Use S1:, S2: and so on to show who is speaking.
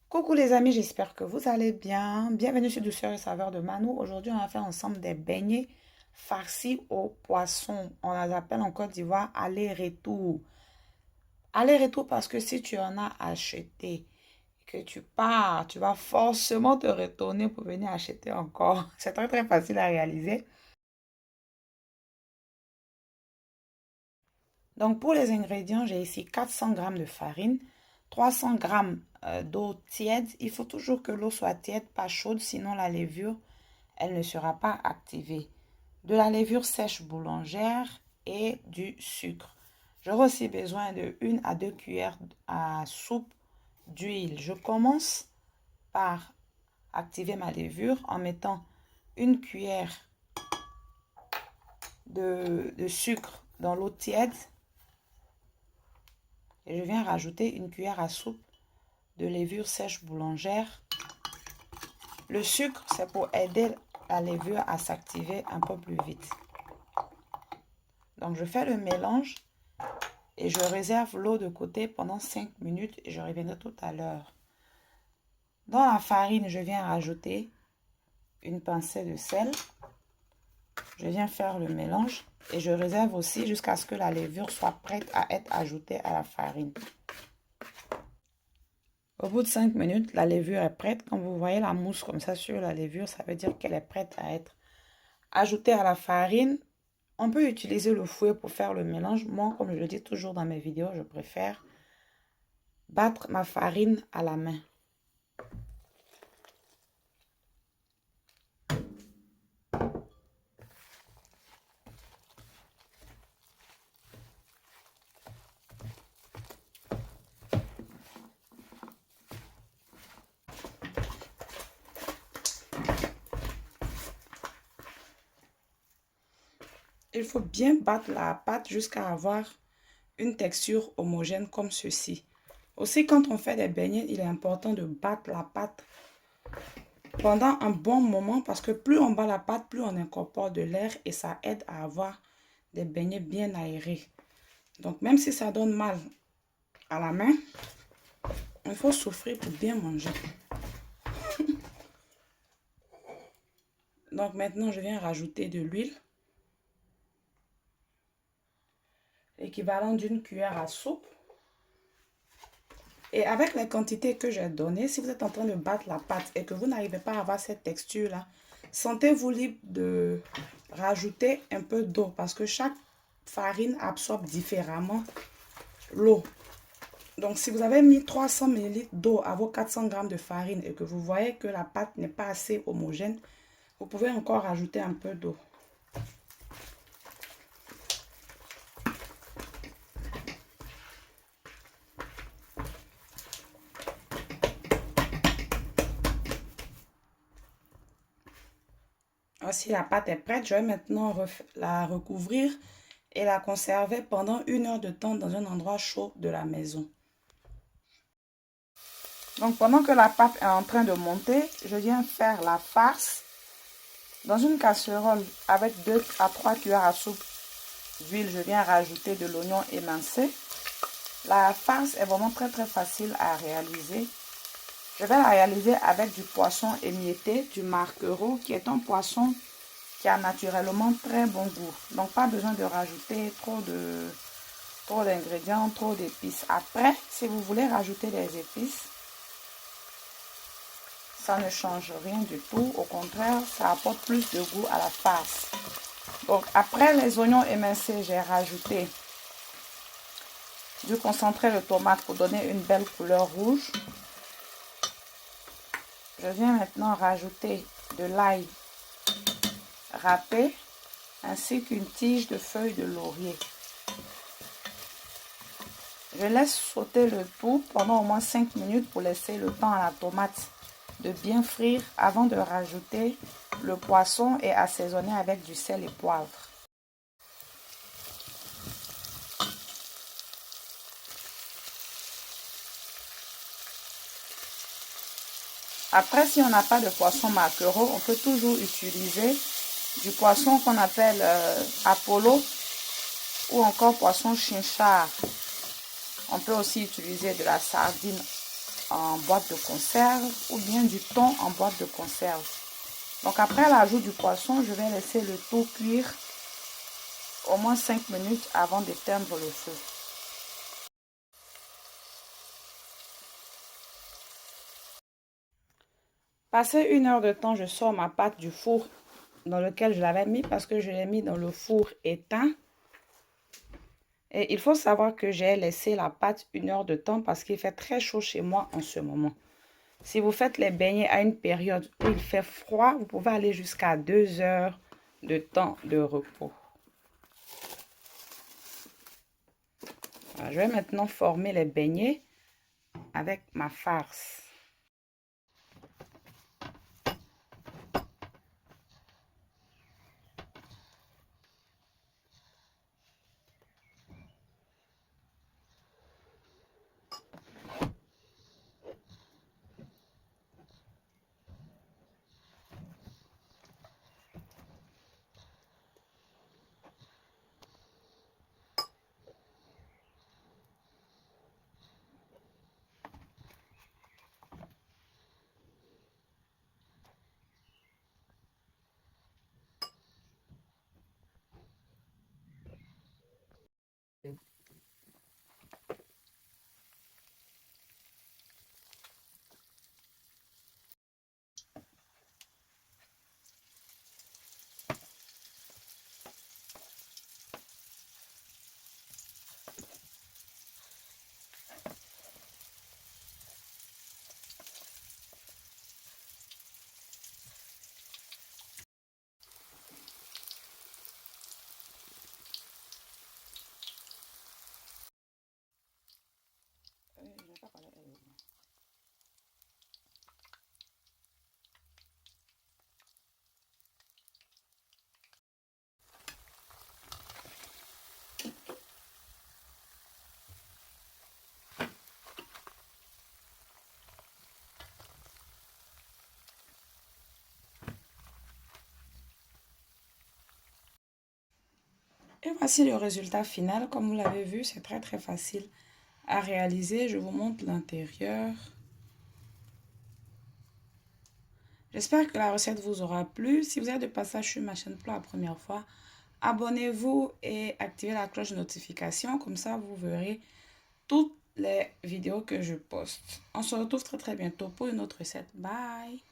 S1: Coucou les amis, j'espère que vous allez bien. Bienvenue sur Douceur et Saveur de Mano. Aujourd'hui, on va faire ensemble des beignets farcis au poisson. On les appelle en Côte d'Ivoire aller-retour. Aller-retour parce que si tu en as acheté, que tu pars, tu vas forcément te retourner pour venir acheter encore. C'est très très facile à réaliser. Donc pour les ingrédients, j'ai ici 400 g de farine, 300 g d'eau tiède. Il faut toujours que l'eau soit tiède, pas chaude, sinon la levure, elle ne sera pas activée. De la levure sèche boulangère et du sucre. J'aurai aussi besoin de 1 à 2 cuillères à soupe d'huile. Je commence par activer ma levure en mettant une cuillère de sucre dans l'eau tiède. Et je viens rajouter une cuillère à soupe de levure sèche boulangère. Le sucre, c'est pour aider la levure à s'activer un peu plus vite. Donc, je fais le mélange et je réserve l'eau de côté pendant 5 minutes et je reviendrai tout à l'heure. Dans la farine, je viens rajouter une pincée de sel. Je viens faire le mélange et je réserve aussi jusqu'à ce que la levure soit prête à être ajoutée à la farine. Au bout de 5 minutes, la levure est prête. Quand vous voyez la mousse comme ça sur la levure, ça veut dire qu'elle est prête à être ajoutée à la farine. On peut utiliser le fouet pour faire le mélange. Moi, comme je le dis toujours dans mes vidéos, je préfère battre ma farine à la main. Il faut bien battre la pâte jusqu'à avoir une texture homogène comme ceci. Aussi, quand on fait des beignets, il est important de battre la pâte pendant un bon moment parce que plus on bat la pâte, plus on incorpore de l'air et ça aide à avoir des beignets bien aérés. Donc, même si ça donne mal à la main, il faut souffrir pour bien manger. Donc, maintenant, je viens rajouter de l'huile. Équivalent d'une cuillère à soupe. Et avec les quantités que j'ai données, si vous êtes en train de battre la pâte et que vous n'arrivez pas à avoir cette texture-là, sentez-vous libre de rajouter un peu d'eau parce que chaque farine absorbe différemment l'eau. Donc, si vous avez mis 300 ml d'eau à vos 400 g de farine et que vous voyez que la pâte n'est pas assez homogène, vous pouvez encore rajouter un peu d'eau. Voici la pâte est prête. Je vais maintenant la recouvrir et la conserver pendant 1 heure de temps dans un endroit chaud de la maison. Donc pendant que la pâte est en train de monter, je viens faire la farce dans une casserole avec 2 à 3 cuillères à soupe d'huile. Je viens rajouter de l'oignon émincé. La farce est vraiment très facile à réaliser. Je vais la réaliser avec du poisson émietté, du marquereau, qui est un poisson qui a naturellement très bon goût. Donc, pas besoin de rajouter trop d'ingrédients, trop d'épices. Après, si vous voulez rajouter des épices, ça ne change rien du tout. Au contraire, ça apporte plus de goût à la farce. Donc, après les oignons émincés, j'ai rajouté du concentré de tomate pour donner une belle couleur rouge. Je viens maintenant rajouter de l'ail râpé ainsi qu'une tige de feuilles de laurier. Je laisse sauter le tout pendant au moins 5 minutes pour laisser le temps à la tomate de bien frire avant de rajouter le poisson et assaisonner avec du sel et poivre. Après, si on n'a pas de poisson maquereau, on peut toujours utiliser du poisson qu'on appelle Apollo ou encore poisson chinchard. On peut aussi utiliser de la sardine en boîte de conserve ou bien du thon en boîte de conserve. Donc après l'ajout du poisson, je vais laisser le tout cuire au moins 5 minutes avant d'éteindre le feu. Passé 1 heure de temps, je sors ma pâte du four dans lequel je l'avais mis parce que je l'ai mis dans le four éteint. Et il faut savoir que j'ai laissé la pâte 1 heure de temps parce qu'il fait très chaud chez moi en ce moment. Si vous faites les beignets à une période où il fait froid, vous pouvez aller jusqu'à 2 heures de temps de repos. Alors, je vais maintenant former les beignets avec ma farce. Et voici le résultat final. Comme vous l'avez vu, c'est très facile à réaliser. Je vous montre l'intérieur. J'espère que la recette vous aura plu. Si vous êtes de passage sur ma chaîne pour la première fois, abonnez-vous et activez la cloche de notification. Comme ça, vous verrez toutes les vidéos que je poste. On se retrouve très bientôt pour une autre recette. Bye!